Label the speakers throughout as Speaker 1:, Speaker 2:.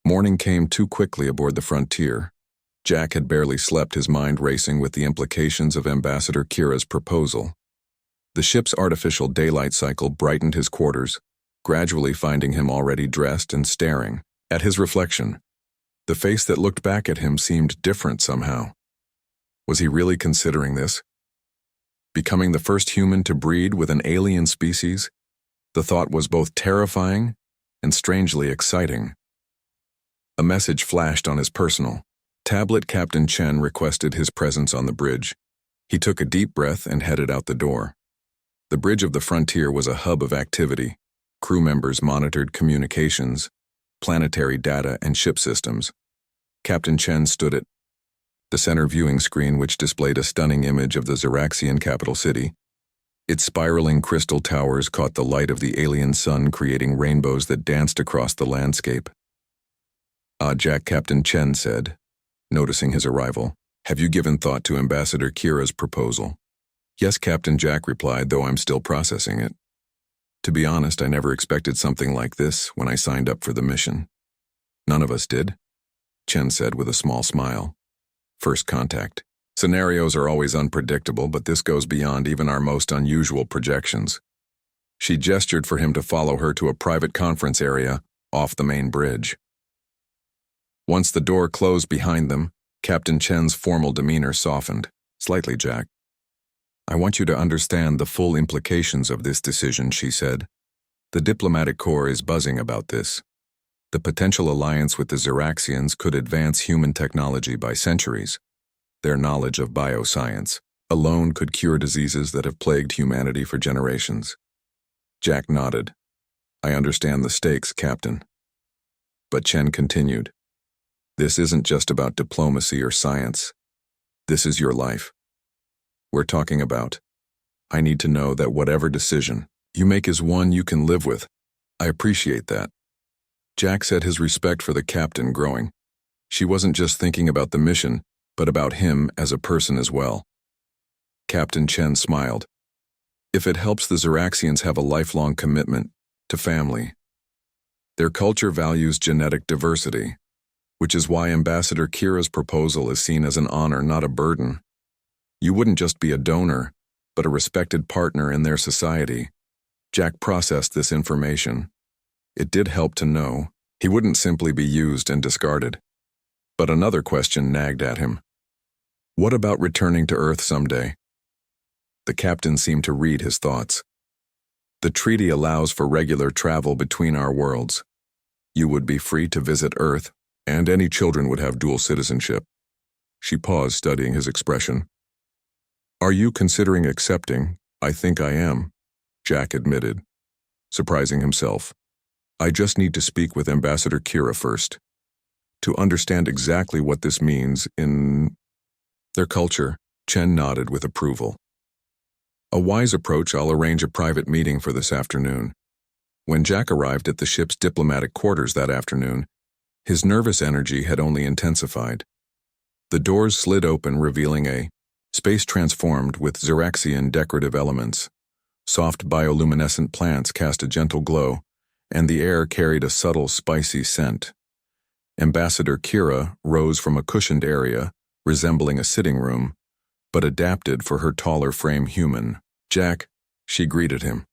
Speaker 1: Morning came too quickly aboard the Frontier. Jack had barely slept, his mind racing with the implications of Ambassador Kira's proposal. The ship's artificial daylight cycle brightened his quarters, gradually finding him already dressed and staring at his reflection. The face that looked back at him seemed different somehow. Was he really considering this? Becoming the first human to breed with an alien species? The thought was both terrifying and strangely exciting. A message flashed on his personal tablet. Captain Chen requested his presence on the bridge. He took a deep breath and headed out the door. The bridge of the Frontier was a hub of activity. Crew members monitored communications, planetary data, and ship systems. Captain Chen stood at the center viewing screen, which displayed a stunning image of the Xeraxian capital city. Its spiraling crystal towers caught the light of the alien sun, creating rainbows that danced across the landscape. "Ah, Jack," Captain Chen said, noticing his arrival. "Have you given thought to Ambassador Kira's proposal?" "Yes," Captain Jack replied, "though I'm still processing it. To be honest, I never expected something like this when I signed up for the mission." "None of us did," Chen said with a small smile. "First contact. Scenarios are always unpredictable, but this goes beyond even our most unusual projections." She gestured for him to follow her to a private conference area off the main bridge. Once the door closed behind them, Captain Chen's formal demeanor softened slightly. "Jack, I want you to understand the full implications of this decision," she said. "The diplomatic corps is buzzing about this. The potential alliance with the Xeraxians could advance human technology by centuries. Their knowledge of bioscience alone could cure diseases that have plagued humanity for generations." Jack nodded. "I understand the stakes, Captain." But Chen continued, "This isn't just about diplomacy or science. This is your life. We're talking about, I need to know that whatever decision you make is one you can live with." "I appreciate that." Jack said, his respect for the captain growing. She wasn't just thinking about the mission, but about him as a person as well. Captain Chen smiled. "If it helps the Xeraxians have a lifelong commitment to family. Their culture values genetic diversity, which is why Ambassador Kira's proposal is seen as an honor, not a burden. You wouldn't just be a donor, but a respected partner in their society." Jack processed this information. It did help to know he wouldn't simply be used and discarded. But another question nagged at him. What about returning to Earth someday? The captain seemed to read his thoughts. "The treaty allows for regular travel between our worlds. You would be free to visit Earth, and any children would have dual citizenship." She paused, studying his expression. "Are you considering accepting?" "I think I am," Jack admitted, surprising himself. "I just need to speak with Ambassador Kira first, to understand exactly what this means in their culture." Chen nodded with approval. "A wise approach. I'll arrange a private meeting for this afternoon." When Jack arrived at the ship's diplomatic quarters that afternoon, his nervous energy had only intensified. The doors slid open, revealing a space transformed with Xeraxian decorative elements. Soft bioluminescent plants cast a gentle glow, and the air carried a subtle, spicy scent. Ambassador Kira rose from a cushioned area, resembling a sitting room, but adapted for her taller frame human. "Jack," she greeted him.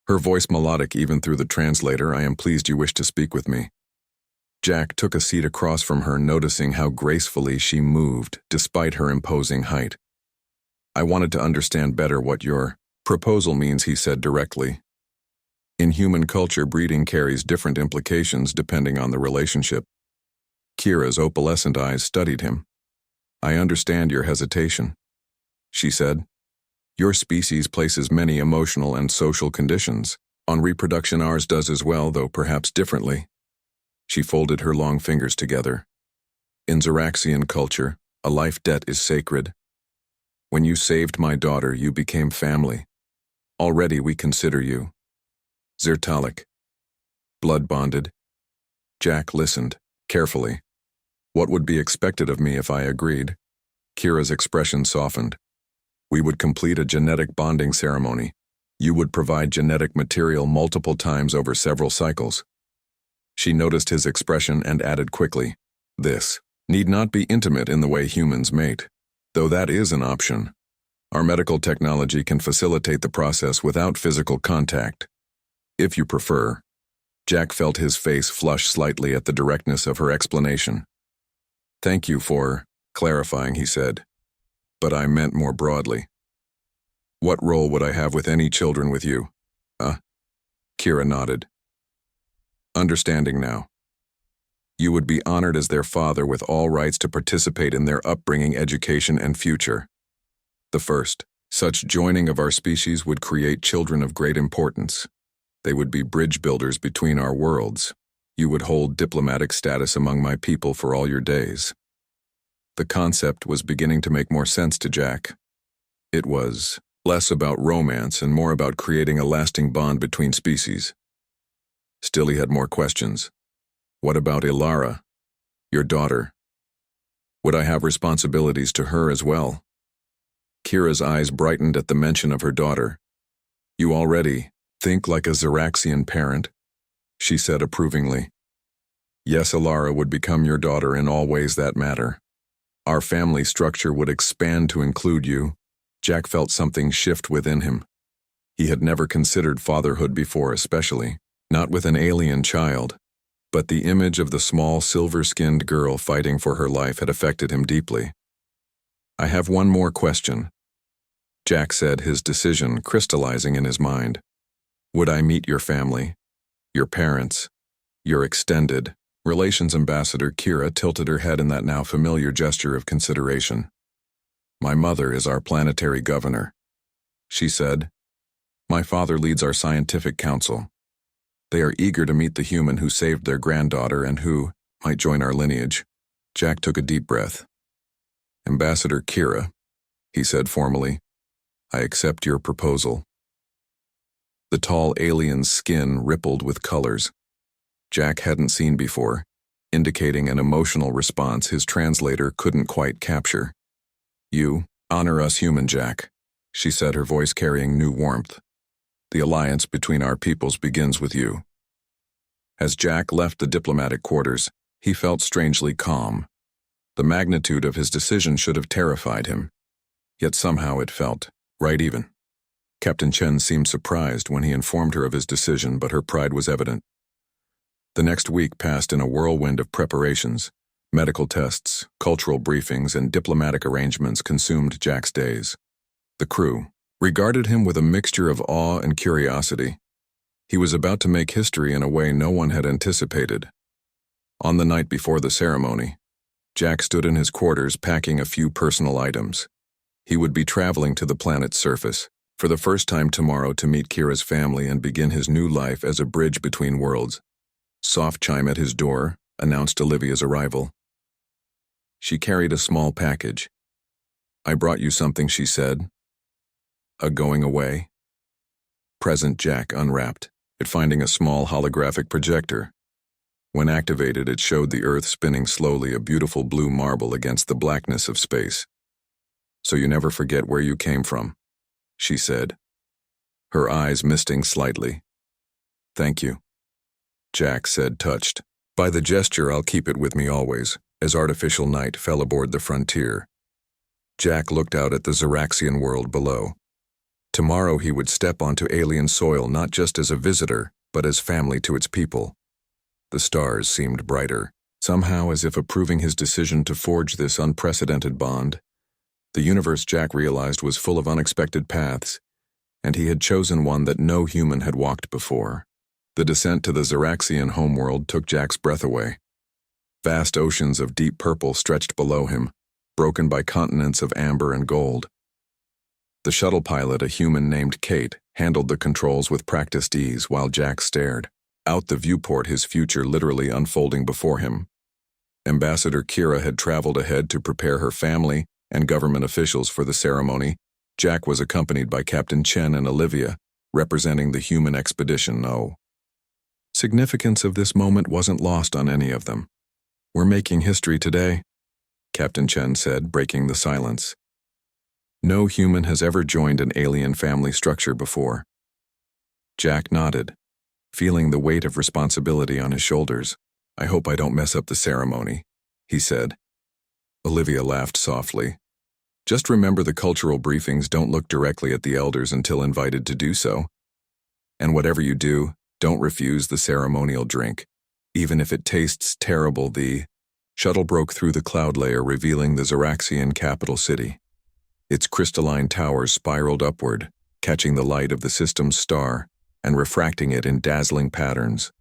Speaker 1: Her voice melodic even through the translator. "I am pleased you wish to speak with me." Jack took a seat across from her, noticing how gracefully she moved despite her imposing height. "I wanted to understand better what your proposal means," he said directly. "In human culture, breeding carries different implications depending on the relationship." Kira's opalescent eyes studied him. "I understand your hesitation," she said. "Your species places many emotional and social conditions on reproduction. Ours does as well, though perhaps differently." She folded her long fingers together. "In Xeraxian culture, a life debt is sacred. When you saved my daughter, you became family. Already we consider you Zertalic, blood-bonded." Jack listened carefully. What would be expected of me if I agreed? Kira's expression softened. "We would complete a genetic bonding ceremony. You would provide genetic material multiple times over several cycles." She noticed his expression and added quickly, "This need not be intimate in the way humans mate, though that is an option. Our medical technology can facilitate the process without physical contact. If you prefer." Jack felt his face flush slightly at the directness of her explanation. "Thank you for clarifying," he said, "but I meant more broadly. What role would I have with any children with you?" Kira nodded. "Understanding now. You would be honored as their father with all rights to participate in their upbringing, education, and future. The first, such joining of our species would create children of great importance. They would be bridge builders between our worlds. You would hold diplomatic status among my people for all your days." The concept was beginning to make more sense to Jack. It was less about romance and more about creating a lasting bond between species. Still, he had more questions. What about Ilara, your daughter? Would I have responsibilities to her as well? Kira's eyes brightened at the mention of her daughter. "You already think like a Xeraxian parent," she said approvingly. "Yes, Ilara would become your daughter in all ways that matter. Our family structure would expand to include you." Jack felt something shift within him. He had never considered fatherhood before, especially not with an alien child, but the image of the small silver-skinned girl fighting for her life had affected him deeply. "I have one more question," Jack said, his decision crystallizing in his mind. "Would I meet your family, your parents, your extended relations?" Ambassador Kira tilted her head in that now familiar gesture of consideration. "My mother is our planetary governor," she said. "My father leads our scientific council. They are eager to meet the human who saved their granddaughter and who might join our lineage." Jack took a deep breath. "Ambassador Kira," he said formally, "I accept your proposal." The tall alien's skin rippled with colors Jack hadn't seen before, indicating an emotional response his translator couldn't quite capture. "You honor us human, Jack," she said, her voice carrying new warmth. "The alliance between our peoples begins with you." As Jack left the diplomatic quarters, he felt strangely calm. The magnitude of his decision should have terrified him, yet somehow it felt right even. Captain Chen seemed surprised when he informed her of his decision, but her pride was evident. The next week passed in a whirlwind of preparations. Medical tests, cultural briefings, and diplomatic arrangements consumed Jack's days. The crew regarded him with a mixture of awe and curiosity. He was about to make history in a way no one had anticipated. On the night before the ceremony, Jack stood in his quarters packing a few personal items. He would be traveling to the planet's surface for the first time tomorrow to meet Kira's family and begin his new life as a bridge between worlds. Soft chime at his door announced Olivia's arrival. She carried a small package. "I brought you something," she said. "A going away?" Present Jack unwrapped it, finding a small holographic projector. When activated, it showed the Earth spinning slowly, a beautiful blue marble against the blackness of space. "So you never forget where you came from," she said, her eyes misting slightly. "Thank you," Jack said, touched by the gesture. "I'll keep it with me always." As artificial night fell aboard the frontier, Jack looked out at the Xeraxian world below. Tomorrow he would step onto alien soil not just as a visitor, but as family to its people. The stars seemed brighter, somehow as if approving his decision to forge this unprecedented bond. The universe, Jack realized, was full of unexpected paths, and he had chosen one that no human had walked before. The descent to the Xeraxian homeworld took Jack's breath away. Vast oceans of deep purple stretched below him, broken by continents of amber and gold. The shuttle pilot, a human named Kate, handled the controls with practiced ease while Jack stared out the viewport, his future literally unfolding before him. Ambassador Kira had traveled ahead to prepare her family and government officials for the ceremony. Jack was accompanied by Captain Chen and Olivia, representing the human expedition. No significance of this moment wasn't lost on any of them. "We're making history today," Captain Chen said, breaking the silence. "No human has ever joined an alien family structure before." Jack nodded. feeling the weight of responsibility on his shoulders. "I hope I don't mess up the ceremony," he said. Olivia laughed softly. "Just remember the cultural briefings don't look directly at the elders until invited to do so. And whatever you do, don't refuse the ceremonial drink, even if it tastes terrible." The shuttle broke through the cloud layer, revealing the Xeraxian capital city. Its crystalline towers spiraled upward, catching the light of the system's star and refracting it in dazzling patterns.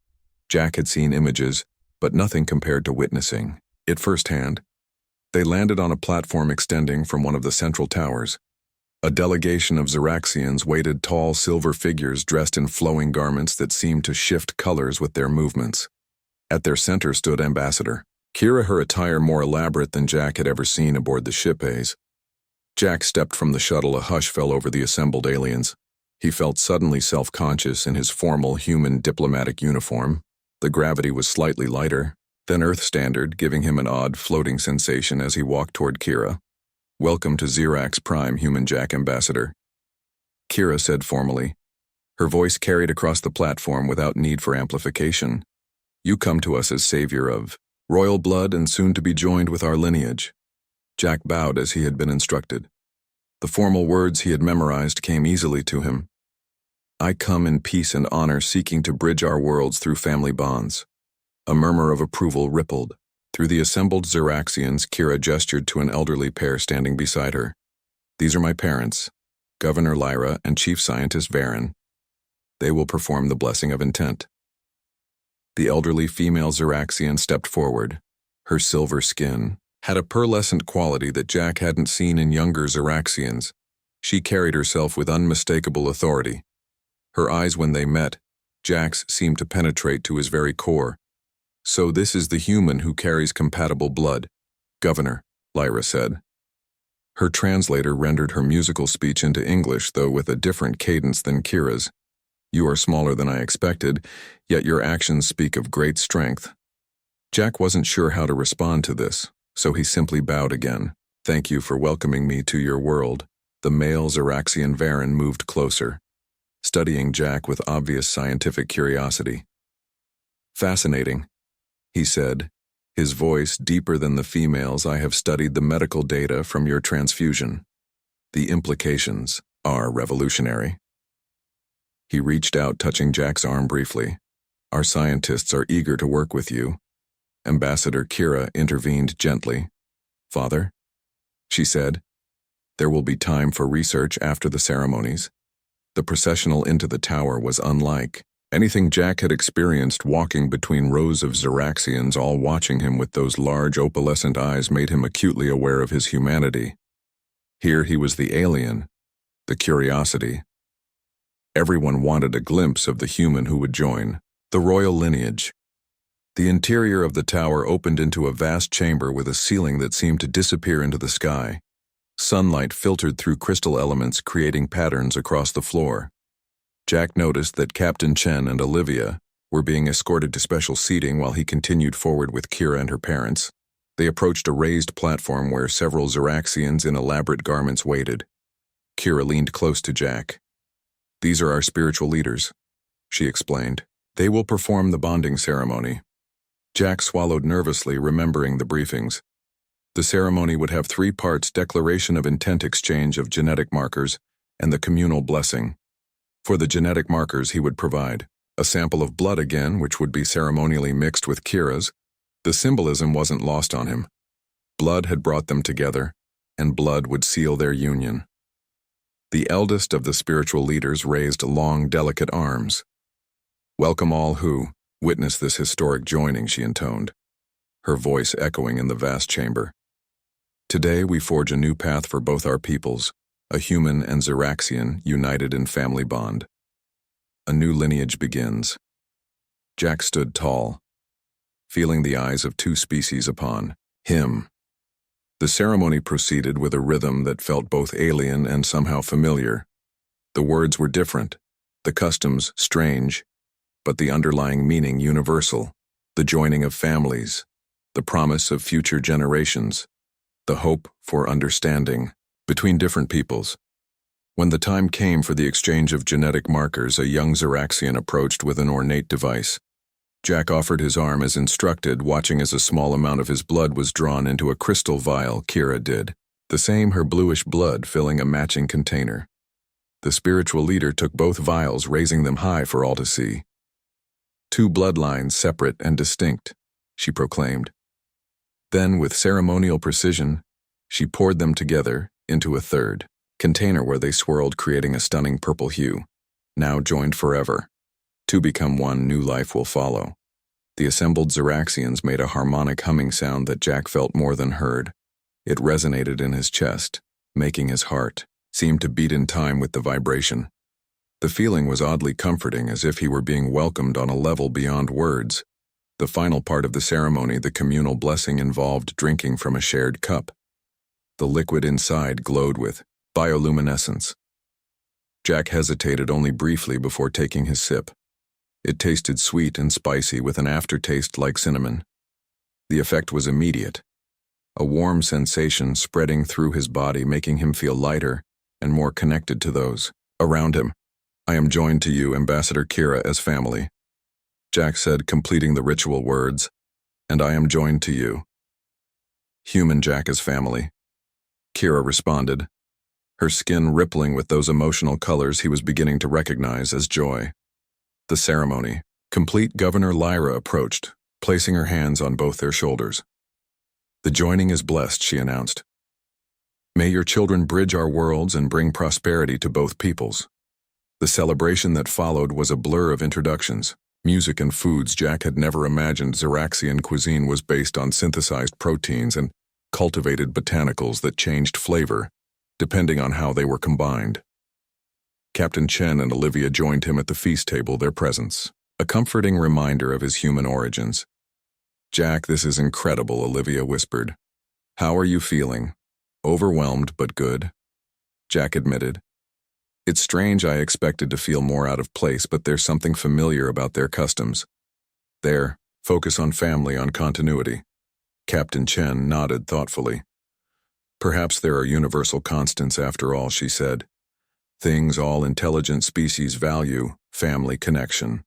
Speaker 1: Jack had seen images, but nothing compared to witnessing it firsthand. They landed on a platform extending from one of the central towers. A delegation of Xeraxians waited, tall silver figures dressed in flowing garments that seemed to shift colors with their movements. At their center stood Ambassador Kira, her attire more elaborate than Jack had ever seen aboard the ship. As Jack stepped from the shuttle, a hush fell over the assembled aliens. He felt suddenly self-conscious in his formal human diplomatic uniform. The gravity was slightly lighter than Earth standard, giving him an odd floating sensation as he walked toward Kira. "Welcome to Xerax Prime, Human Jack Ambassador," Kira said formally. Her voice carried across the platform without need for amplification. "You come to us as savior of royal blood and soon to be joined with our lineage." Jack bowed as he had been instructed. The formal words he had memorized came easily to him. "I come in peace and honor, seeking to bridge our worlds through family bonds." A murmur of approval rippled through the assembled Xeraxians. Kira gestured to an elderly pair standing beside her. "These are my parents, Governor Lyra and Chief Scientist Varen. They will perform the blessing of intent." The elderly female Xeraxian stepped forward. Her silver skin had a pearlescent quality that Jack hadn't seen in younger Xeraxians. She carried herself with unmistakable authority. Her eyes, when they met, Jack's, seemed to penetrate to his very core. "So this is the human who carries compatible blood, Governor," Lyra said. Her translator rendered her musical speech into English, though with a different cadence than Kira's. "You are smaller than I expected, yet your actions speak of great strength." Jack wasn't sure how to respond to this, so he simply bowed again. "Thank you for welcoming me to your world." The male Xeraxian Varen moved closer, studying Jack with obvious scientific curiosity. "Fascinating," he said, his voice deeper than the female's. "I have studied the medical data from your transfusion. The implications are revolutionary." He reached out, touching Jack's arm briefly. "Our scientists are eager to work with you." Ambassador Kira intervened gently. "Father," she said, "there will be time for research after the ceremonies." The processional into the tower was unlike anything Jack had experienced. Walking between rows of Xeraxians, all watching him with those large opalescent eyes, made him acutely aware of his humanity. Here he was the alien, the curiosity. Everyone wanted a glimpse of the human who would join the royal lineage. The interior of the tower opened into a vast chamber with a ceiling that seemed to disappear into the sky. Sunlight filtered through crystal elements, creating patterns across the floor. Jack noticed that Captain Chen and Olivia were being escorted to special seating while he continued forward with Kira and her parents. They approached a raised platform where several Xeraxians in elaborate garments waited. Kira leaned close to Jack. "These are our spiritual leaders," she explained. "They will perform the bonding ceremony." Jack swallowed nervously, remembering the briefings. The ceremony would have 3 parts: declaration of intent, exchange of genetic markers, and the communal blessing. For the genetic markers, he would provide a sample of blood again, which would be ceremonially mixed with Kira's. The symbolism wasn't lost on him. Blood had brought them together, and blood would seal their union. The eldest of the spiritual leaders raised long, delicate arms. "Welcome all who witness this historic joining," she intoned, her voice echoing in the vast chamber. "Today we forge a new path for both our peoples, a human and Xeraxian united in family bond. A new lineage begins." Jack stood tall, feeling the eyes of 2 species upon him. The ceremony proceeded with a rhythm that felt both alien and somehow familiar. The words were different, the customs strange, but the underlying meaning universal: the joining of families, the promise of future generations, the hope for understanding between different peoples. When the time came for the exchange of genetic markers, a young Xeraxian approached with an ornate device. Jack offered his arm as instructed, watching as a small amount of his blood was drawn into a crystal vial. Kira did the same, her bluish blood filling a matching container. The spiritual leader took both vials, raising them high for all to see. "Two bloodlines, separate and distinct," she proclaimed. Then, with ceremonial precision, she poured them together into a third container where they swirled, creating a stunning purple hue. "Now joined forever. To become one, new life will follow." The assembled Xeraxians made a harmonic humming sound that Jack felt more than heard. It resonated in his chest, making his heart seem to beat in time with the vibration. The feeling was oddly comforting, as if he were being welcomed on a level beyond words. The final part of the ceremony, the communal blessing, involved drinking from a shared cup. The liquid inside glowed with bioluminescence. Jack hesitated only briefly before taking his sip. It tasted sweet and spicy, with an aftertaste like cinnamon. The effect was immediate. A warm sensation spreading through his body, making him feel lighter and more connected to those around him. "I am joined to you, Ambassador Kira, as family," Jack said, completing the ritual words. "And I am joined to you, human Jack, as family," Kira responded, her skin rippling with those emotional colors he was beginning to recognize as joy. The ceremony complete, Governor Lyra approached, placing her hands on both their shoulders. "The joining is blessed," she announced. "May your children bridge our worlds and bring prosperity to both peoples." The celebration that followed was a blur of introductions, music, and foods Jack had never imagined. Xeraxian cuisine was based on synthesized proteins and cultivated botanicals that changed flavor depending on how they were combined. Captain Chen and Olivia joined him at the feast table, their presence a comforting reminder of his human origins. "Jack, this is incredible," Olivia whispered. "How are you feeling?" "Overwhelmed, but good," Jack admitted. "It's strange. I expected to feel more out of place, but there's something familiar about their customs. Their focus on family, on continuity." Captain Chen nodded thoughtfully. "Perhaps there are universal constants after all," she said. "Things all intelligent species value: family, connection,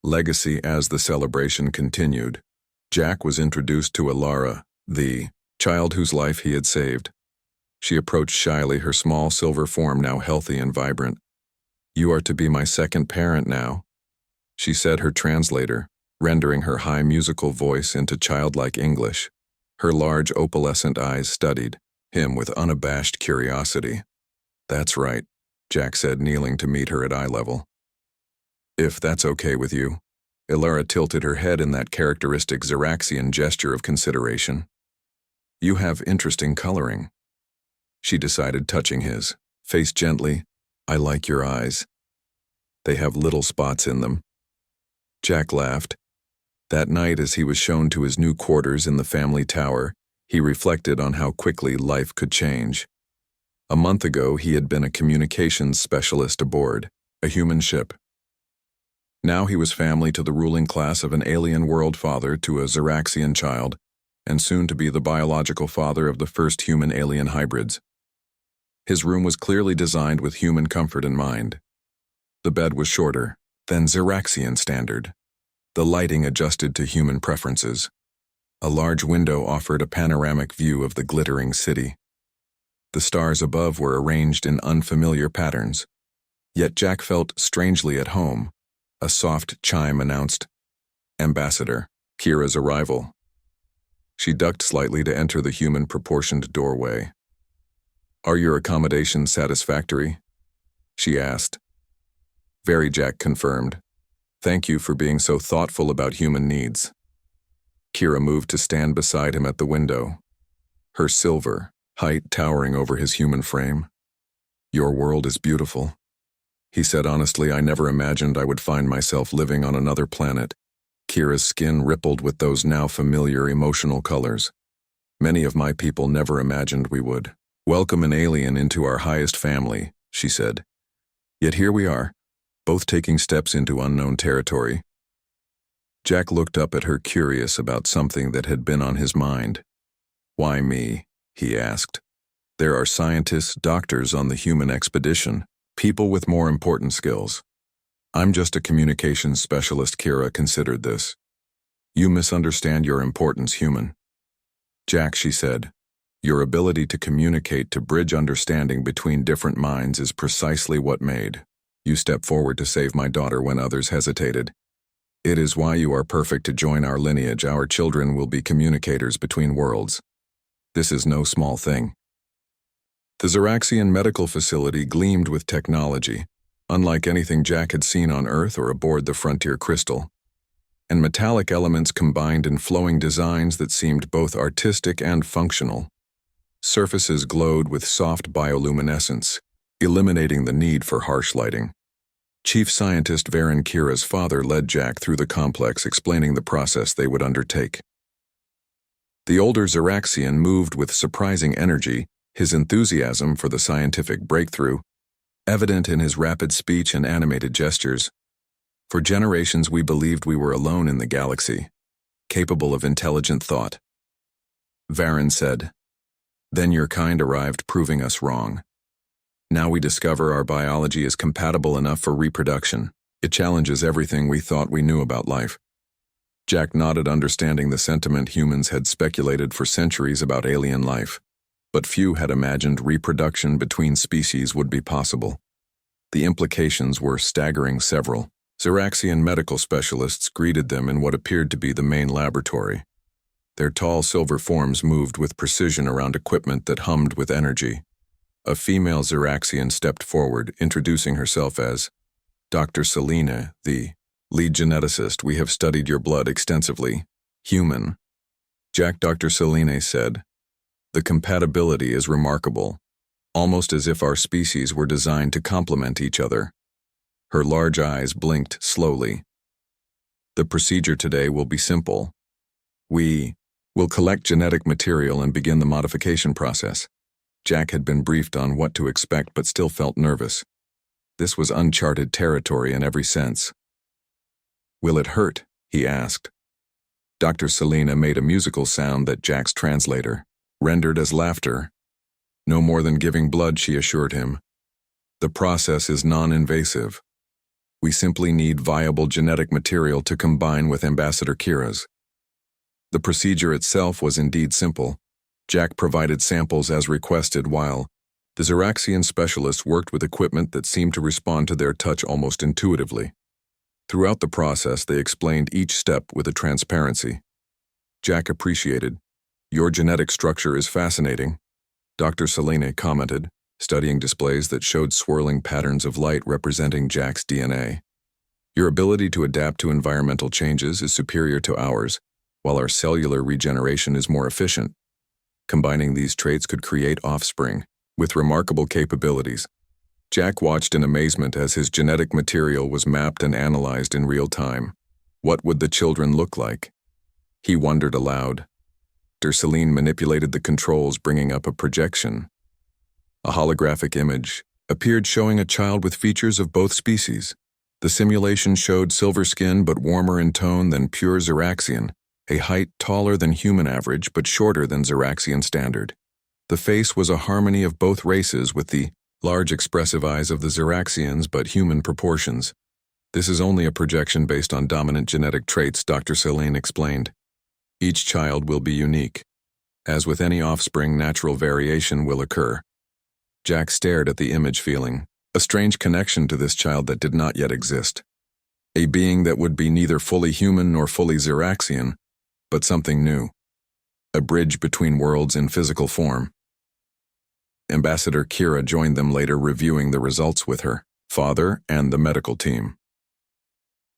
Speaker 1: legacy." As the celebration continued, Jack was introduced to Alara, the child whose life he had saved. She approached shyly, her small silver form now healthy and vibrant. "You are to be my second parent now," she said, her translator rendering her high musical voice into childlike English. Her large opalescent eyes studied him with unabashed curiosity. "That's right," Jack said, kneeling to meet her at eye level. "If that's okay with you." Ilara tilted her head in that characteristic Xeraxian gesture of consideration. "You have interesting coloring," she decided, touching his face gently. "I like your eyes. They have little spots in them." Jack laughed. That night, as he was shown to his new quarters in the family tower, he reflected on how quickly life could change. A month ago, he had been a communications specialist aboard a human ship. Now he was family to the ruling class of an alien world, father to a Xeraxian child, and soon to be the biological father of the first human-alien hybrids. His room was clearly designed with human comfort in mind. The bed was shorter than Xeraxian standard, the lighting adjusted to human preferences. A large window offered a panoramic view of the glittering city. The stars above were arranged in unfamiliar patterns, yet Jack felt strangely at home. A soft chime announced Ambassador Kira's arrival. She ducked slightly to enter the human-proportioned doorway. "Are your accommodations satisfactory?" she asked. "Very," Jack confirmed. "Thank you for being so thoughtful about human needs." Kira moved to stand beside him at the window, her silver height towering over his human frame. "Your world is beautiful," he said honestly. "I never imagined I would find myself living on another planet." Kira's skin rippled with those now familiar emotional colors. "Many of my people never imagined we would welcome an alien into our highest family," she said. "Yet here we are, both taking steps into unknown territory." Jack looked up at her, curious about something that had been on his mind. "Why me?" he asked. There are scientists, doctors on the human expedition, people with more important skills. I'm just a communications specialist, Kira considered this. You misunderstand your importance, human. Jack, she said, your ability to communicate to bridge understanding between different minds is precisely what made you step forward to save my daughter when others hesitated. It is why you are perfect to join our lineage. Our children will be communicators between worlds. This is no small thing. The Xeraxian medical facility gleamed with technology, unlike anything Jack had seen on Earth or aboard the Frontier Crystal, and metallic elements combined in flowing designs that seemed both artistic and functional. Surfaces glowed with soft bioluminescence, eliminating the need for harsh lighting. Chief Scientist Varen, Kira's father, led Jack through the complex, explaining the process they would undertake. The older Xeraxian moved with surprising energy, his enthusiasm for the scientific breakthrough evident in his rapid speech and animated gestures. For generations we believed we were alone in the galaxy, capable of intelligent thought. Varen said, then your kind arrived, proving us wrong. Now we discover our biology is compatible enough for reproduction. It challenges everything we thought we knew about life. Jack nodded, understanding the sentiment. Humans had speculated for centuries about alien life, but few had imagined reproduction between species would be possible. The implications were staggering. Several Xeraxian medical specialists greeted them in what appeared to be the main laboratory. Their tall silver forms moved with precision around equipment that hummed with energy. A female Xeraxian stepped forward, introducing herself as Dr. Selena, the lead geneticist. We have studied your blood extensively. Human. Jack, Dr. Selena said, the compatibility is remarkable, almost as if our species were designed to complement each other. Her large eyes blinked slowly. The procedure today will be simple. We will collect genetic material and begin the modification process. Jack had been briefed on what to expect but still felt nervous. This was uncharted territory in every sense. Will it hurt? He asked. Dr. Selena made a musical sound that Jack's translator rendered as laughter. No more than giving blood, she assured him. The process is non-invasive. We simply need viable genetic material to combine with Ambassador Kira's. The procedure itself was indeed simple. Jack provided samples as requested while the Xeraxian specialists worked with equipment that seemed to respond to their touch almost intuitively. Throughout the process, they explained each step with a transparency Jack appreciated. Your genetic structure is fascinating, Dr. Selene commented, studying displays that showed swirling patterns of light representing Jack's DNA. Your ability to adapt to environmental changes is superior to ours, while our cellular regeneration is more efficient. Combining these traits could create offspring with remarkable capabilities. Jack watched in amazement as his genetic material was mapped and analyzed in real time. What would the children look like? He wondered aloud. Dr. Selene manipulated the controls, bringing up a projection. A holographic image appeared showing a child with features of both species. The simulation showed silver skin but warmer in tone than pure Xeraxian, a height taller than human average but shorter than Xeraxian standard. The face was a harmony of both races with the large expressive eyes of the Xeraxians but human proportions. This is only a projection based on dominant genetic traits, Dr. Selene explained. Each child will be unique. As with any offspring, natural variation will occur. Jack stared at the image, feeling a strange connection to this child that did not yet exist. A being that would be neither fully human nor fully Xeraxian, but something new. A bridge between worlds in physical form. Ambassador Kira joined them later, reviewing the results with her father and the medical team.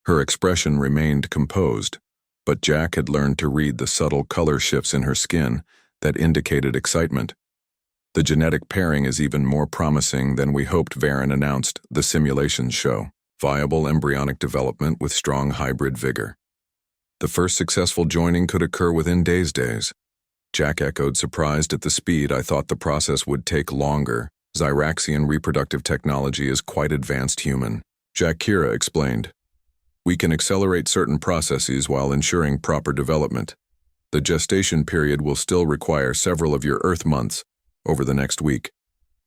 Speaker 1: Her expression remained composed, but Jack had learned to read the subtle color shifts in her skin that indicated excitement. The genetic pairing is even more promising than we hoped, Varen announced, the simulations show viable embryonic development with strong hybrid vigor. The first successful joining could occur within days. Jack echoed, surprised at the speed. I thought the process would take longer. Xeraxian reproductive technology is quite advanced, human. Jack, Kira explained. We can accelerate certain processes while ensuring proper development. The gestation period will still require several of your Earth months, Over the next week,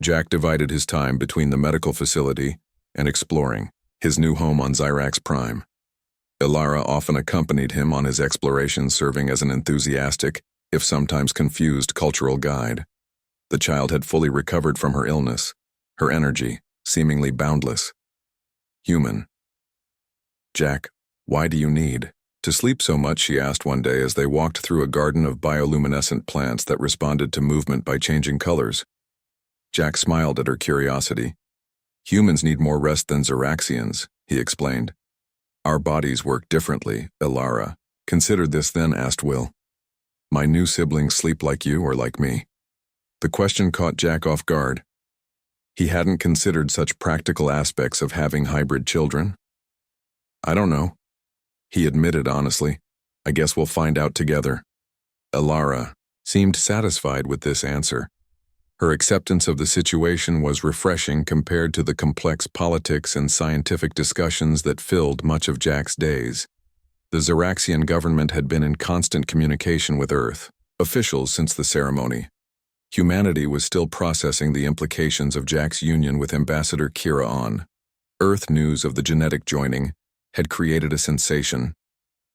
Speaker 1: Jack divided his time between the medical facility and exploring his new home on Zyrax Prime. Ilara often accompanied him on his explorations, serving as an enthusiastic, if sometimes confused, cultural guide. The child had fully recovered from her illness, her energy seemingly boundless. Human. "Jack, why do you need to sleep so much?" she asked one day as they walked through a garden of bioluminescent plants that responded to movement by changing colors. Jack smiled at her curiosity. "Humans need more rest than Zyraxians," he explained. "Our bodies work differently, Ilara." "Considered this then?" asked Will. "My new siblings sleep like you or like me?" The question caught Jack off guard. He hadn't considered such practical aspects of having hybrid children. "I don't know," he admitted honestly. "I guess we'll find out together." Ilara seemed satisfied with this answer. Her acceptance of the situation was refreshing compared to the complex politics and scientific discussions that filled much of Jack's days. The Zyraxian government had been in constant communication with Earth officials since the ceremony. Humanity was still processing the implications of Jack's union with Ambassador Kira on. Earth news of the genetic joining had created a sensation.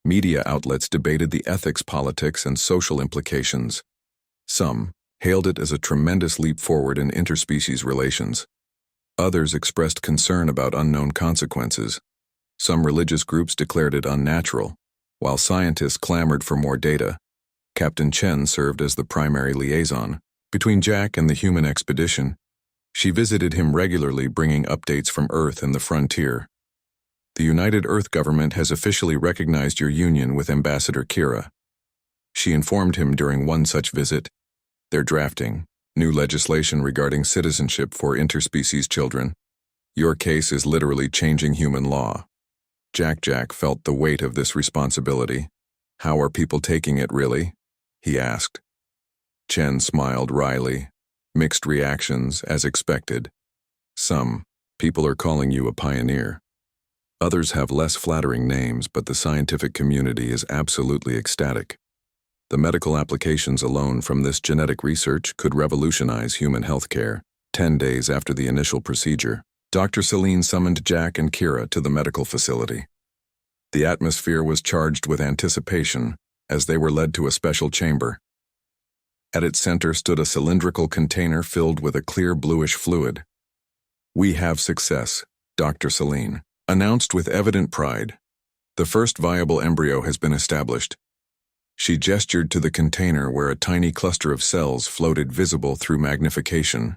Speaker 1: Media outlets debated the ethics, politics, and social implications. Some hailed it as a tremendous leap forward in interspecies relations. Others expressed concern about unknown consequences. Some religious groups declared it unnatural, while scientists clamored for more data. Captain Chen served as the primary liaison between Jack and the human expedition. She visited him regularly, bringing updates from Earth and the frontier. "The United Earth government has officially recognized your union with Ambassador Kira," she informed him during one such visit. "They're drafting new legislation regarding citizenship for interspecies children. Your case is literally changing human law." Jack felt the weight of this responsibility. "How are people taking it, really?" he asked. Chen smiled wryly. "Mixed reactions, as expected. Some people are calling you a pioneer. Others have less flattering names, but the scientific community is absolutely ecstatic. The medical applications alone from this genetic research could revolutionize human healthcare." 10 days after the initial procedure, Dr. Celine summoned Jack and Kira to the medical facility. The atmosphere was charged with anticipation as they were led to a special chamber. At its center stood a cylindrical container filled with a clear bluish fluid. "We have success," Dr. Celine announced with evident pride. "The first viable embryo has been established." She gestured to the container where a tiny cluster of cells floated visible through magnification.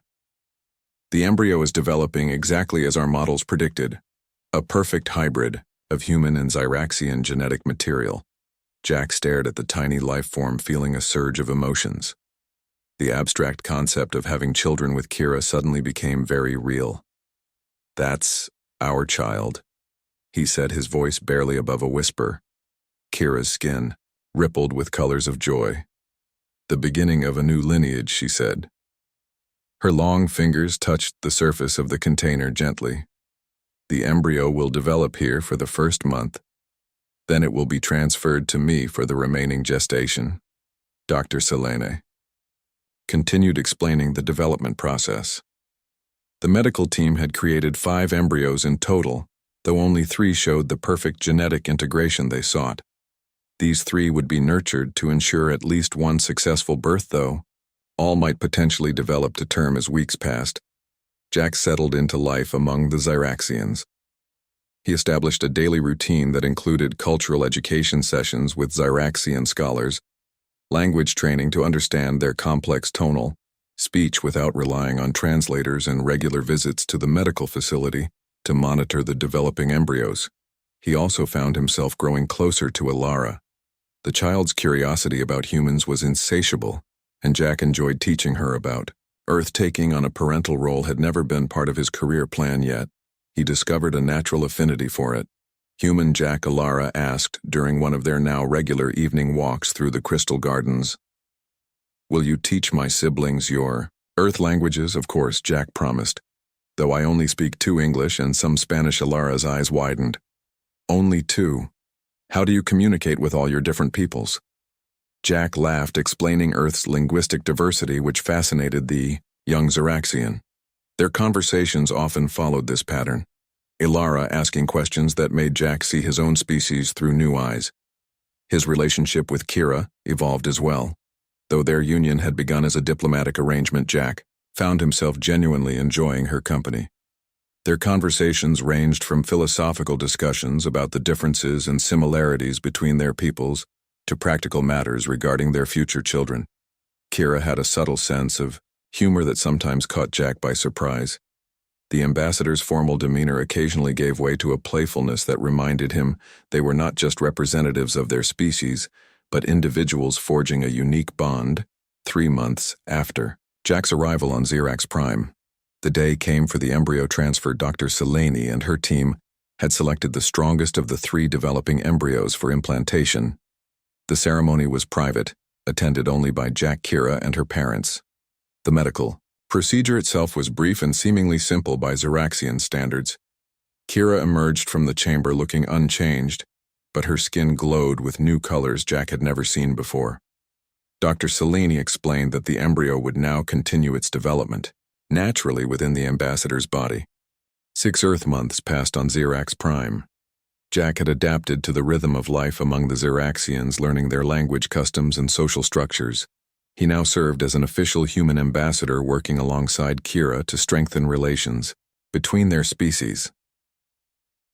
Speaker 1: "The embryo is developing exactly as our models predicted, a perfect hybrid of human and Zyraxian genetic material." Jack stared at the tiny life form, feeling a surge of emotions. The abstract concept of having children with Kira suddenly became very real. "That's our child," he said, his voice barely above a whisper. Kira's skin rippled with colors of joy. "The beginning of a new lineage," she said. Her long fingers touched the surface of the container gently. "The embryo will develop here for the first month. Then it will be transferred to me for the remaining gestation." Dr. Selene continued explaining the development process. The medical team had created 5 embryos in total, though only 3 showed the perfect genetic integration they sought. These 3 would be nurtured to ensure at least one successful birth, though all might potentially develop to term as weeks passed. Jack settled into life among the Zyraxians. He established a daily routine that included cultural education sessions with Zyraxian scholars, language training to understand their complex tonal speech without relying on translators, and regular visits to the medical facility to monitor the developing embryos. He also found himself growing closer to Ilara. The child's curiosity about humans was insatiable, and Jack enjoyed teaching her about Earth. Taking on a parental role had never been part of his career plan yet. He discovered a natural affinity for it. Human Jack, Ilara asked during one of their now regular evening walks through the crystal gardens. "Will you teach my siblings your Earth languages?" "Of course," Jack promised. "Though I only speak 2 English and some Spanish." Ilara's eyes widened. "Only 2? How do you communicate with all your different peoples?" Jack laughed, explaining Earth's linguistic diversity, which fascinated the young Ziraxian. Their conversations often followed this pattern, Ilara asking questions that made Jack see his own species through new eyes. His relationship with Kira evolved as well. Though their union had begun as a diplomatic arrangement, Jack found himself genuinely enjoying her company. Their conversations ranged from philosophical discussions about the differences and similarities between their peoples to practical matters regarding their future children. Kira had a subtle sense of humor that sometimes caught Jack by surprise. The ambassador's formal demeanor occasionally gave way to a playfulness that reminded him they were not just representatives of their species, but individuals forging a unique bond. 3 months after Jack's arrival on Xerax Prime, the day came for the embryo transfer. Dr. Selene and her team had selected the strongest of the 3 developing embryos for implantation. The ceremony was private, attended only by Jack, Kira, and her parents. The medical procedure itself was brief and seemingly simple by Xeraxian standards. Kira emerged from the chamber looking unchanged, but her skin glowed with new colors Jack had never seen before. Dr. Selene explained that the embryo would now continue its development, naturally within the ambassador's body. 6 Earth months passed on Xerax Prime. Jack had adapted to the rhythm of life among the Xeraxians, learning their language, customs, and social structures. He now served as an official human ambassador, working alongside Kira to strengthen relations between their species.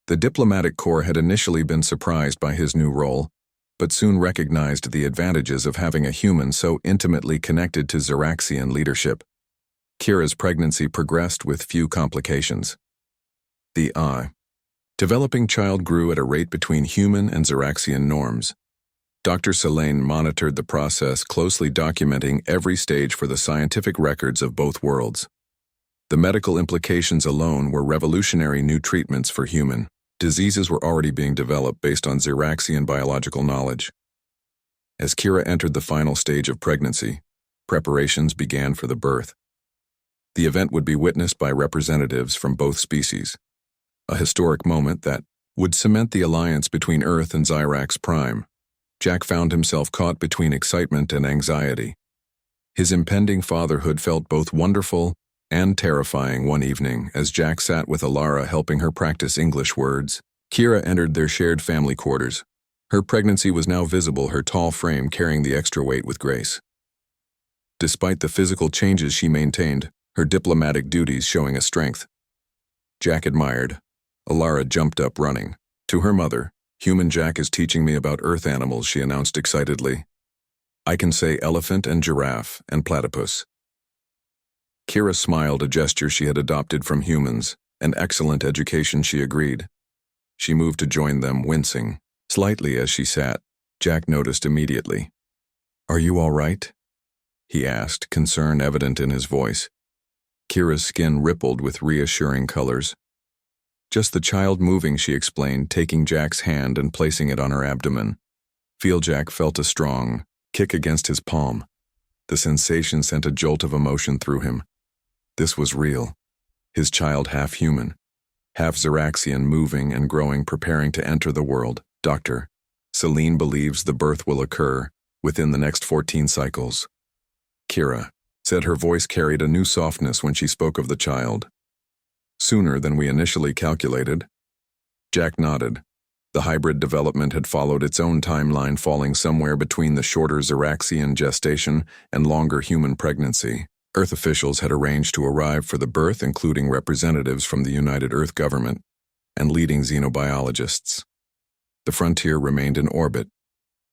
Speaker 1: The diplomatic corps had initially been surprised by his new role, but soon recognized the advantages of having a human so intimately connected to Xeraxian leadership. Kira's pregnancy progressed with few complications. The developing child grew at a rate between human and Xeraxian norms. Dr. Selene monitored the process, closely documenting every stage for the scientific records of both worlds. The medical implications alone were revolutionary. New treatments for human diseases were already being developed based on Xeraxian biological knowledge. As Kira entered the final stage of pregnancy, preparations began for the birth. The event would be witnessed by representatives from both species, a historic moment that would cement the alliance between Earth and Xerax Prime. Jack found himself caught between excitement and anxiety. His impending fatherhood felt both wonderful and terrifying. One evening, as Jack sat with Ilara helping her practice English words, Kira entered their shared family quarters. Her pregnancy was now visible, her tall frame carrying the extra weight with grace. Despite the physical changes she maintained, her diplomatic duties showing a strength Jack admired. Ilara jumped up, running to her mother. "Human Jack is teaching me about Earth animals," she announced excitedly. "I can say elephant and giraffe and platypus." Kira smiled, a gesture she had adopted from humans. "An excellent education," she agreed. She moved to join them, wincing slightly as she sat. Jack noticed immediately. "Are you all right?" he asked, concern evident in his voice. Kira's skin rippled with reassuring colors. "Just the child moving," she explained, taking Jack's hand and placing it on her abdomen. Jack felt a strong kick against his palm. The sensation sent a jolt of emotion through him. This was real. His child, half human, half Xeraxian, moving and growing, preparing to enter the world. "Dr. Selene believes the birth will occur within the next 14 cycles." Kira said, her voice carried a new softness when she spoke of the child. "Sooner than we initially calculated." Jack nodded. The hybrid development had followed its own timeline, falling somewhere between the shorter Xeraxian gestation and longer human pregnancy. Earth officials had arranged to arrive for the birth, including representatives from the United Earth government and leading xenobiologists. The Frontier remained in orbit,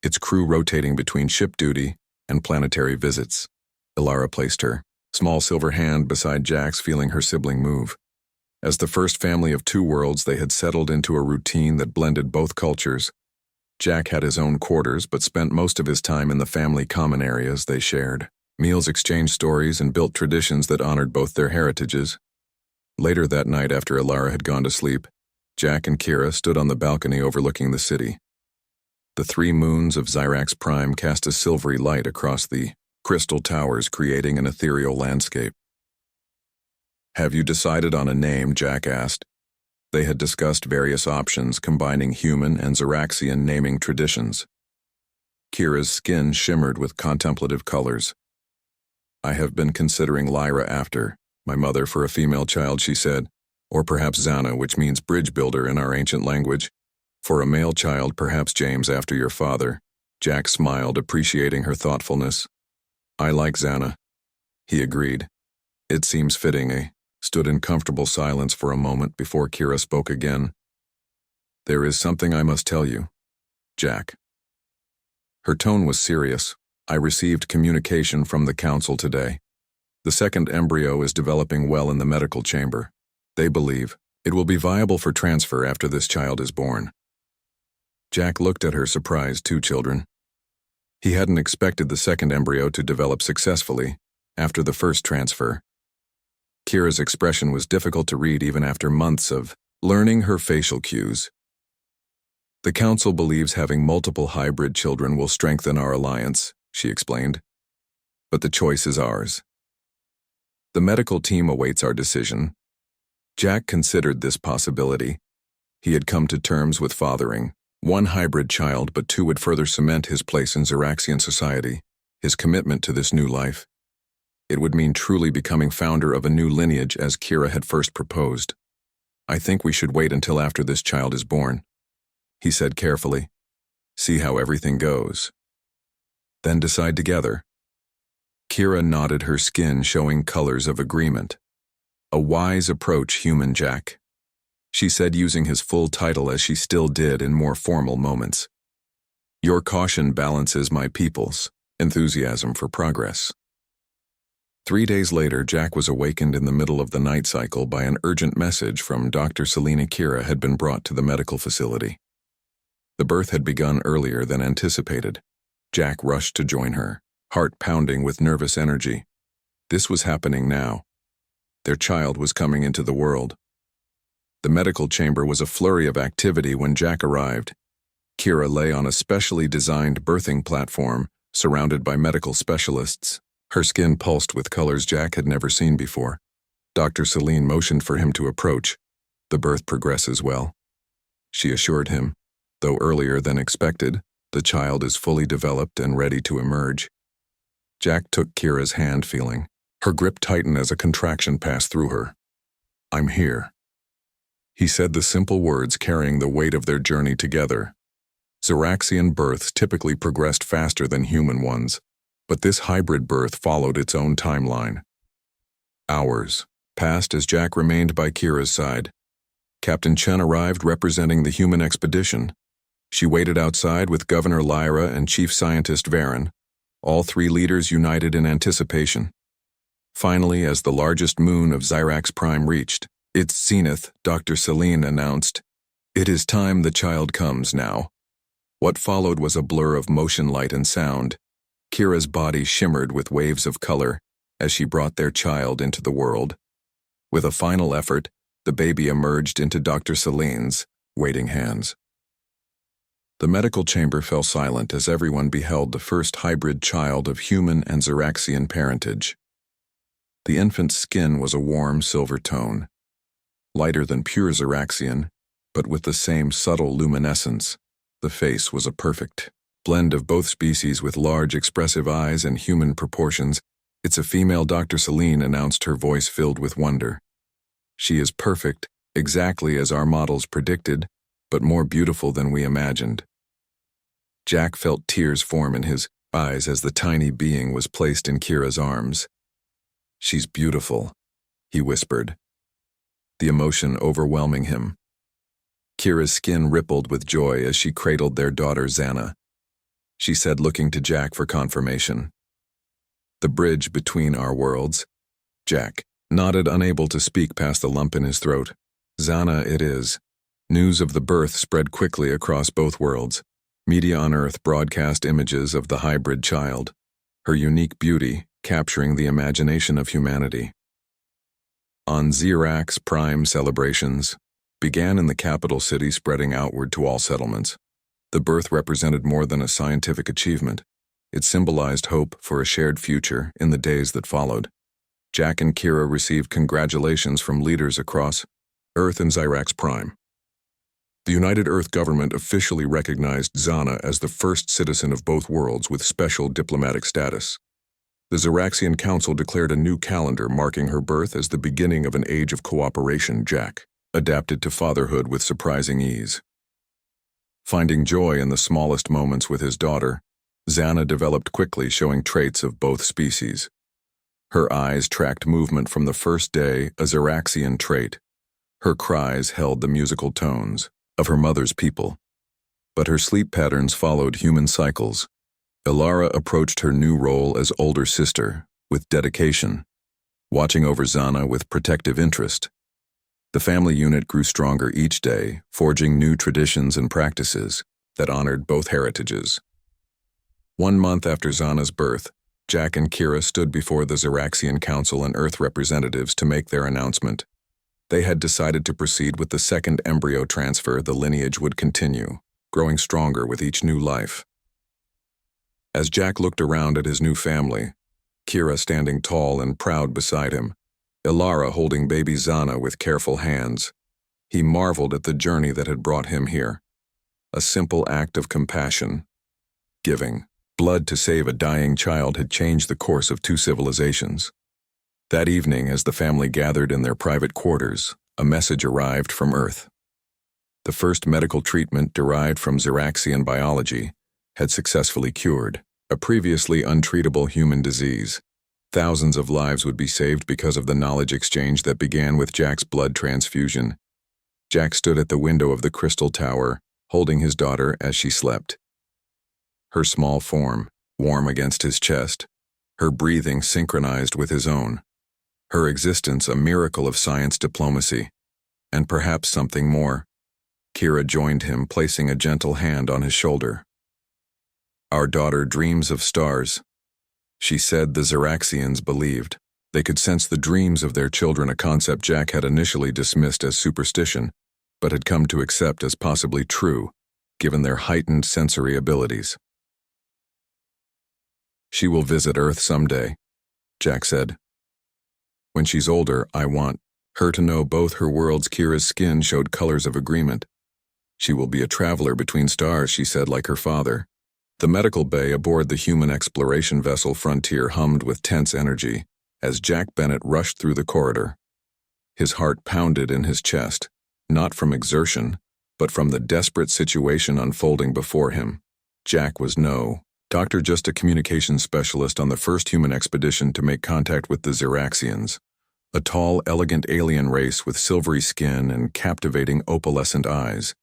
Speaker 1: its crew rotating between ship duty and planetary visits. Ilara placed her small silver hand beside Jack's, feeling her sibling move. As the first family of 2 worlds, they had settled into a routine that blended both cultures. Jack had his own quarters, but spent most of his time in the family common areas they shared. Meals exchanged stories and built traditions that honored both their heritages. Later that night, after Ilara had gone to sleep, Jack and Kira stood on the balcony overlooking the city. The 3 moons of Xerax Prime cast a silvery light across the crystal towers, creating an ethereal landscape. "Have you decided on a name?" Jack asked. They had discussed various options, combining human and Xeraxian naming traditions. Kira's skin shimmered with contemplative colors. "I have been considering Lyra after my mother for a female child," she said, "or perhaps Zana, which means bridge builder in our ancient language. For a male child, perhaps James after your father." Jack smiled, appreciating her thoughtfulness. "I like Zana," he agreed. "It seems fitting." Stood in comfortable silence for a moment before Kira spoke again. "There is something I must tell you, Jack." Her tone was serious. "I received communication from the council today. The second embryo is developing well in the medical chamber. They believe it will be viable for transfer after this child is born." Jack looked at her, surprised. 2 children. He hadn't expected the second embryo to develop successfully after the first transfer. Kira's expression was difficult to read even after months of learning her facial cues. "The council believes having multiple hybrid children will strengthen our alliance," she explained. "But the choice is ours. The medical team awaits our decision." Jack considered this possibility. He had come to terms with fathering 1 hybrid child, but 2 would further cement his place in Xeraxian society, his commitment to this new life. It would mean truly becoming founder of a new lineage as Kira had first proposed. "I think we should wait until after this child is born," he said carefully. "See how everything goes. Then decide together." Kira nodded, her skin showing colors of agreement. "A wise approach, human Jack," she said, using his full title as she still did in more formal moments. "Your caution balances my people's enthusiasm for progress." 3 days later, Jack was awakened in the middle of the night cycle by an urgent message from Dr. Selena. Kira had been brought to the medical facility. The birth had begun earlier than anticipated. Jack rushed to join her, heart pounding with nervous energy. This was happening now. Their child was coming into the world. The medical chamber was a flurry of activity when Jack arrived. Kira lay on a specially designed birthing platform, surrounded by medical specialists. Her skin pulsed with colors Jack had never seen before. Dr. Celine motioned for him to approach. "The birth progresses well," she assured him. "Though earlier than expected, the child is fully developed and ready to emerge." Jack took Kira's hand, feeling her grip tighten as a contraction passed through her. "I'm here," he said, the simple words carrying the weight of their journey together. Xeraxian births typically progressed faster than human ones, but this hybrid birth followed its own timeline. Hours passed as Jack remained by Kira's side. Captain Chen arrived representing the human expedition. She waited outside with Governor Lyra and Chief Scientist Varen, all 3 leaders united in anticipation. Finally, as the largest moon of Xyrax Prime reached its zenith, Dr. Celine announced, "It is time the child comes now." What followed was a blur of motion, light, and sound. Kira's body shimmered with waves of color as she brought their child into the world. With a final effort, the baby emerged into Dr. Celine's waiting hands. The medical chamber fell silent as everyone beheld the first hybrid child of human and Xeraxian parentage. The infant's skin was a warm silver tone, lighter than pure Xeraxian, but with the same subtle luminescence. The face was a perfect blend of both species, with large, expressive eyes and human proportions. "It's a female," Dr. Celine announced, her voice filled with wonder. "She is perfect, exactly as our models predicted, but more beautiful than we imagined." Jack felt tears form in his eyes as the tiny being was placed in Kira's arms. "She's beautiful," he whispered, the emotion overwhelming him. Kira's skin rippled with joy as she cradled their daughter Zana. She said, looking to Jack for confirmation. "The bridge between our worlds." Jack nodded, unable to speak past the lump in his throat. "Zana it is." News of the birth spread quickly across both worlds. Media on Earth broadcast images of the hybrid child, her unique beauty capturing the imagination of humanity. On Xerax Prime, celebrations began in the capital city, spreading outward to all settlements. The birth represented more than a scientific achievement. It symbolized hope for a shared future in the days that followed. Jack and Kira received congratulations from leaders across Earth and Xerax Prime. The United Earth government officially recognized Zana as the first citizen of both worlds with special diplomatic status. The Xeraxian Council declared a new calendar marking her birth as the beginning of an age of cooperation. Jack adapted to fatherhood with surprising ease. Finding joy in the smallest moments with his daughter, Zana developed quickly, showing traits of both species. Her eyes tracked movement from the first day, a Xeraxian trait. Her cries held the musical tones of her mother's people. But her sleep patterns followed human cycles. Ilara approached her new role as older sister with dedication, watching over Zana with protective interest. The family unit grew stronger each day, forging new traditions and practices that honored both heritages. 1 month after Zana's birth, Jack and Kira stood before the Xeraxian Council and Earth representatives to make their announcement. They had decided to proceed with the second embryo transfer. The lineage would continue, growing stronger with each new life. As Jack looked around at his new family, Kira standing tall and proud beside him, Ilara holding baby Zana with careful hands, he marveled at the journey that had brought him here. A simple act of compassion. Giving blood to save a dying child had changed the course of 2 civilizations. That evening, as the family gathered in their private quarters, a message arrived from Earth. The first medical treatment derived from Xeraxian biology had successfully cured a previously untreatable human disease. Thousands of lives would be saved because of the knowledge exchange that began with Jack's blood transfusion. Jack stood at the window of the crystal tower, holding his daughter as she slept. Her small form, warm against his chest, her breathing synchronized with his own. Her existence a miracle of science diplomacy, and perhaps something more. Kira joined him, placing a gentle hand on his shoulder. "Our daughter dreams of stars," she said. The Xeraxians believed. They could sense the dreams of their children, a concept Jack had initially dismissed as superstition, but had come to accept as possibly true, given their heightened sensory abilities. "She will visit Earth someday," Jack said. "When she's older, I want her to know both her worlds." Kira's skin showed colors of agreement. "She will be a traveler between stars," she said, like her father. The medical bay aboard the human exploration vessel Frontier hummed with tense energy as Jack Bennett rushed through the corridor. His heart pounded in his chest, not from exertion, but from the desperate situation unfolding before him. Jack was no doctor, just a communications specialist on the first human expedition to make contact with the Xeraxians, a tall, elegant alien race with silvery skin and captivating opalescent eyes.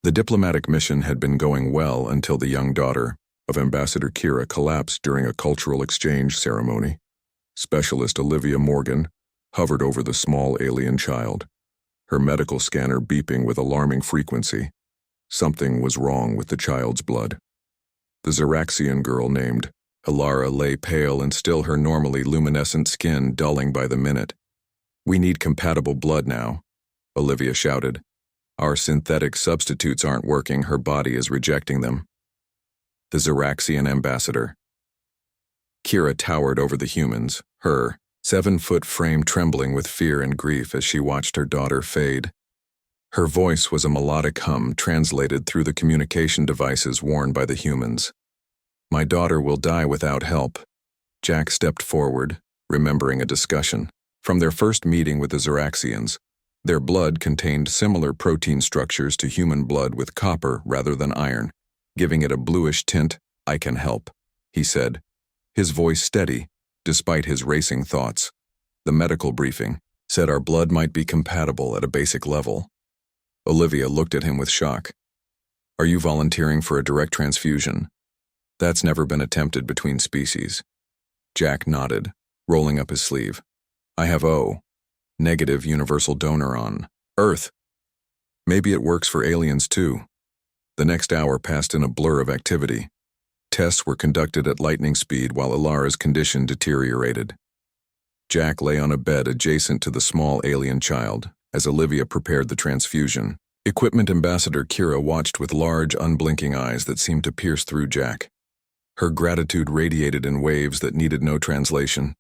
Speaker 1: The diplomatic mission had been going well until the young daughter of Ambassador Kira collapsed during a cultural exchange ceremony. Specialist Olivia Morgan hovered over the small alien child, her medical scanner beeping with alarming frequency. Something was wrong with the child's blood. The Xeraxian girl named Ilara lay pale, and still her normally luminescent skin dulling by the minute. "We need compatible blood now," Olivia shouted. "Our synthetic substitutes aren't working. Her body is rejecting them." The Xeraxian ambassador. Kira towered over the humans, her 7-foot frame trembling with fear and grief as she watched her daughter fade. Her voice was a melodic hum translated through the communication devices worn by the humans. "My daughter will die without help." Jack stepped forward, remembering a discussion from their first meeting with the Xeraxians. Their blood contained similar protein structures to human blood with copper rather than iron, giving it a bluish tint. "I can help," he said, his voice steady, despite his racing thoughts. The medical briefing said our blood might be compatible at a basic level. Olivia looked at him with shock. "Are you volunteering for a direct transfusion?" "That's never been attempted between species." Jack nodded, rolling up his sleeve. "I have O-negative universal donor on Earth. Maybe it works for aliens too." The next hour passed in a blur of activity. Tests were conducted at lightning speed while Ilara's condition deteriorated. Jack lay on a bed adjacent to the small alien child as Olivia prepared the transfusion. Equipment Ambassador Kira watched with large, unblinking eyes that seemed to pierce through Jack. Her gratitude radiated in waves that needed no translation.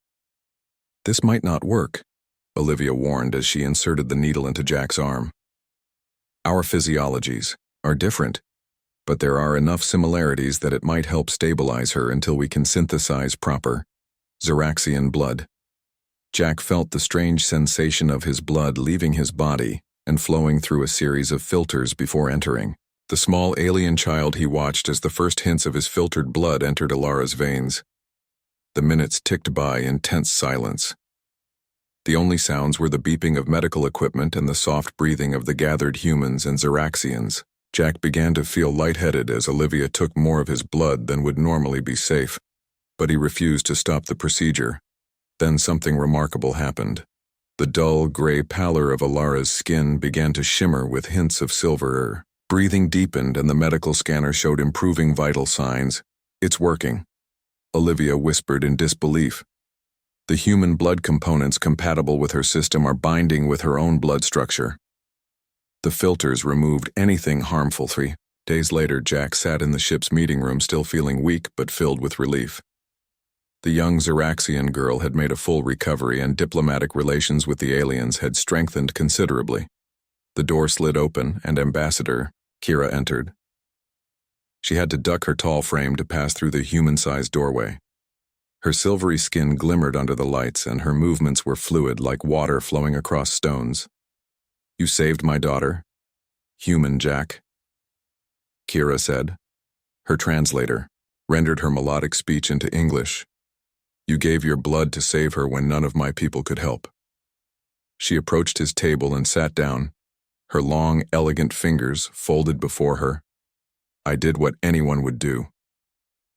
Speaker 1: "This might not work," Olivia warned as she inserted the needle into Jack's arm. Our physiologies are different, but there are enough similarities that it might help stabilize her until we can synthesize proper Zeraxian blood. Jack felt the strange sensation of his blood leaving his body and flowing through a series of filters before entering. The small alien child he watched as the first hints of his filtered blood entered Alara's veins. The minutes ticked by in tense silence. The only sounds were the beeping of medical equipment and the soft breathing of the gathered humans and Zeraxians. Jack began to feel lightheaded as Olivia took more of his blood than would normally be safe, but he refused to stop the procedure. Then something remarkable happened. The dull, gray pallor of Alara's skin began to shimmer with hints of silver. Breathing deepened and the medical scanner showed improving vital signs. "It's working," Olivia whispered in disbelief. "The human blood components compatible with her system are binding with her own blood structure." The filters removed anything harmful. 3 days later, Jack sat in the ship's meeting room still feeling weak but filled with relief. The young Zeraxian girl had made a full recovery and diplomatic relations with the aliens had strengthened considerably. The door slid open and Ambassador Kira entered. She had to duck her tall frame to pass through the human-sized doorway. Her silvery skin glimmered under the lights and her movements were fluid like water flowing across stones. "You saved my daughter, human Jack," Kira said. Her translator rendered her melodic speech into English. "You gave your blood to save her when none of my people could help." She approached his table and sat down, her long, elegant fingers folded before her. "I did what anyone would do."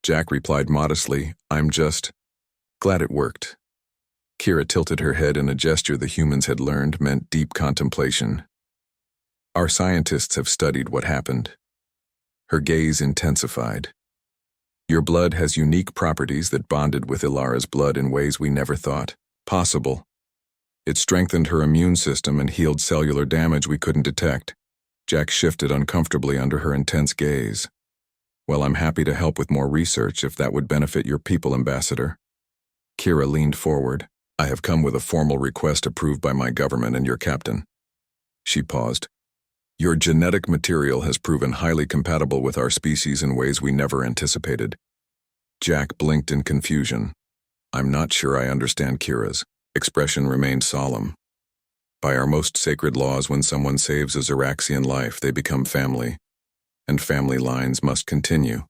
Speaker 1: Jack replied modestly, "I'm just glad it worked." Kira tilted her head in a gesture the humans had learned meant deep contemplation. "Our scientists have studied what happened." Her gaze intensified. "Your blood has unique properties that bonded with Alara's blood in ways we never thought possible. It strengthened her immune system and healed cellular damage we couldn't detect." Jack shifted uncomfortably under her intense gaze. "Well, I'm happy to help with more research if that would benefit your people, Ambassador." Kira leaned forward. "I have come with a formal request approved by my government and your captain." She paused. "Your genetic material has proven highly compatible with our species in ways we never anticipated." Jack blinked in confusion. "I'm not sure I understand." Kira's expression remained solemn. "By our most sacred laws, when someone saves a Zeraxian life, they become family, and family lines must continue."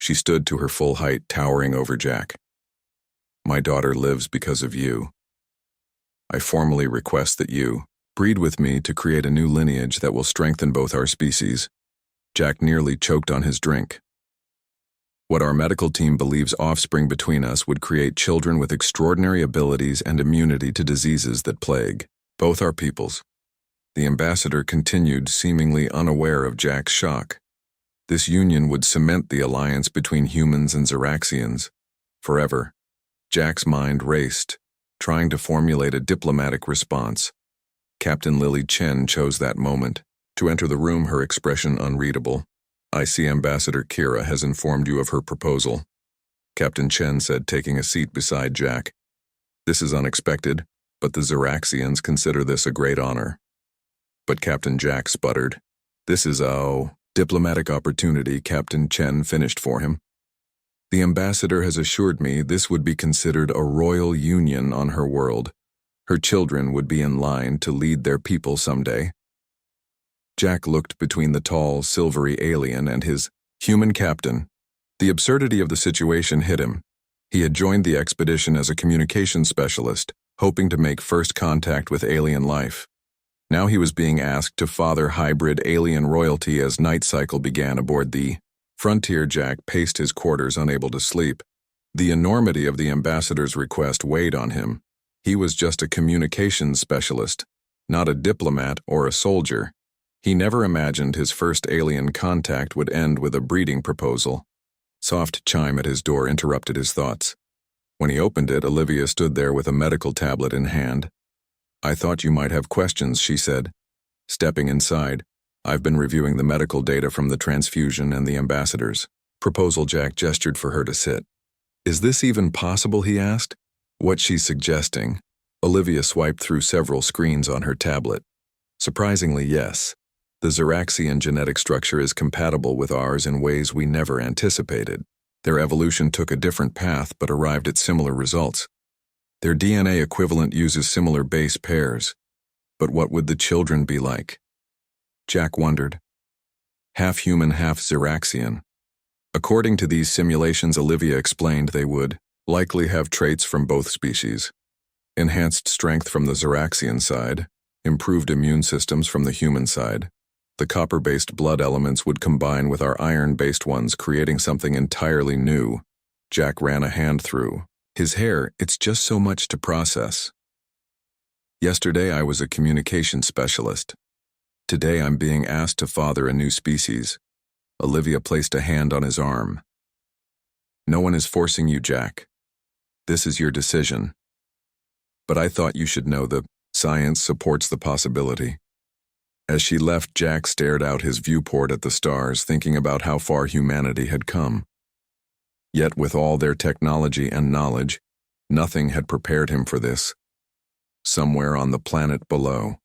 Speaker 1: She stood to her full height, towering over Jack. "My daughter lives because of you. I formally request that you breed with me to create a new lineage that will strengthen both our species." Jack nearly choked on his drink. "What our medical team believes offspring between us would create children with extraordinary abilities and immunity to diseases that plague both our peoples." The ambassador continued, seemingly unaware of Jack's shock. This union would cement the alliance between humans and Zeraxians forever. Jack's mind raced, trying to formulate a diplomatic response. Captain Lily Chen chose that moment. To enter the room, her expression unreadable. "I see Ambassador Kira has informed you of her proposal," Captain Chen said, taking a seat beside Jack. "This is unexpected, but the Zeraxians consider this a great honor." But Captain Jack sputtered. "This is a diplomatic opportunity," Captain Chen finished for him. "The ambassador has assured me this would be considered a royal union on her world. Her children would be in line to lead their people someday." Jack looked between the tall, silvery alien and his human captain. The absurdity of the situation hit him. He had joined the expedition as a communications specialist, hoping to make first contact with alien life. Now he was being asked to father hybrid alien royalty as night cycle began aboard the Frontier. Jack paced his quarters, unable to sleep. The enormity of the ambassador's request weighed on him. He was just a communications specialist, not a diplomat or a soldier. He never imagined his first alien contact would end with a breeding proposal. Soft chime at his door interrupted his thoughts. When he opened it, Olivia stood there with a medical tablet in hand. "I thought you might have questions," she said. Stepping inside, "I've been reviewing the medical data from the transfusion and the ambassadors." Proposal. Jack gestured for her to sit. "Is this even possible?" he asked. "What she's suggesting?" Olivia swiped through several screens on her tablet. "Surprisingly, yes. The Xeraxian genetic structure is compatible with ours in ways we never anticipated. Their evolution took a different path but arrived at similar results. Their DNA equivalent uses similar base pairs. But what would the children be like? Jack wondered. Half human, half Xeraxian. According to these simulations, Olivia explained, they would likely have traits from both species. Enhanced strength from the Xeraxian side, improved immune systems from the human side. The copper-based blood elements would combine with our iron-based ones, creating something entirely new. Jack ran a hand through his hair. It's just so much to process. Yesterday I was a communication specialist. Today I'm being asked to father a new species. Olivia placed a hand on his arm. No one is forcing you, Jack. This is your decision. But I thought you should know the science supports the possibility. As she left, Jack stared out his viewport at the stars, thinking about how far humanity had come. Yet with all their technology and knowledge, nothing had prepared him for this. Somewhere on the planet below.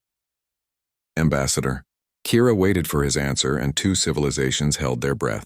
Speaker 1: Ambassador. Kira waited for his answer, and two civilizations held their breath.